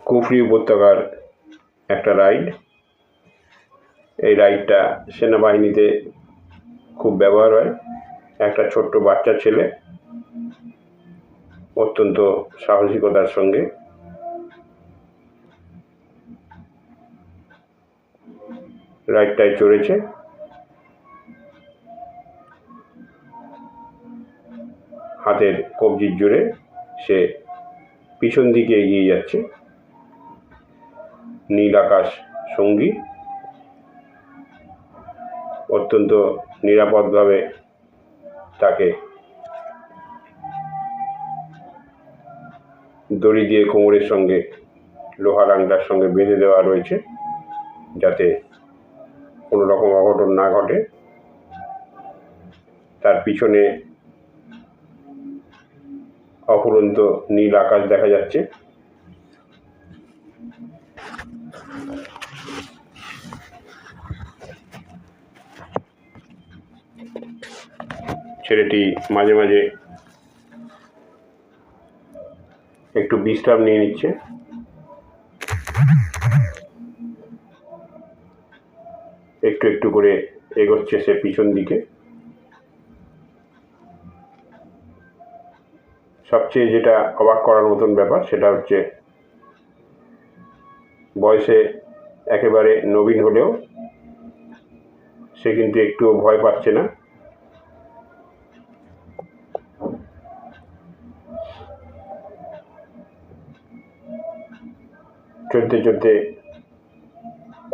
কুফরি উপত্যকার একটা রাইড। এই রাইডটা সেনাবাহিনীতে খুব ব্যবহার হয়। একটা ছোট্ট বাচ্চা ছেলে অত্যন্ত সাহসিকতার সঙ্গে রাইডটায় চড়েছে। হাতের কবজির জোরে সে পিছন দিকে এগিয়ে যাচ্ছে। নীল আকাশ সঙ্গী অত্যন্ত নিরাপদভাবে তাকে দড়ি দিয়ে কোমরের সঙ্গে লোহার আংটার সঙ্গে বেঁধে দেওয়া রয়েছে, যাতে কোনো রকম অঘটন না ঘটে। তার পিছনে অফুরন্ত নীল আকাশ দেখা যাচ্ছে। ছেলেটি মাঝে মাঝে একটু বিশ্রাম নিয়ে নিচ্ছে। একটু একটু করে এগোচ্ছে সে পিছন দিকে। সবচেয়ে যেটা অবাক করার মতন ব্যাপার সেটা হচ্ছে, বয়সে একেবারে নবীন হলেও সে কিন্তু একটুও ভয় পাচ্ছে না। চলতে চলতে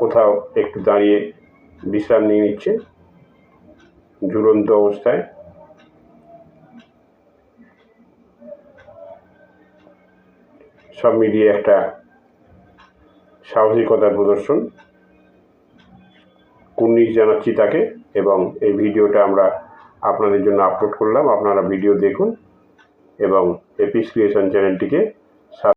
কোথাও একটু দাঁড়িয়ে বিশ্রাম নিয়ে নিচ্ছে ঝুলন্ত অবস্থায়। সব মিলিয়ে একটা সাহসিকতার প্রদর্শন। কুর্নিশ জানাচ্ছি তাকে, এবং এই ভিডিওটা আমরা আপনাদের জন্য আপলোড করলাম। আপনারা ভিডিও দেখুন এবং এপিস ক্রিয়েশন চ্যানেলটিকে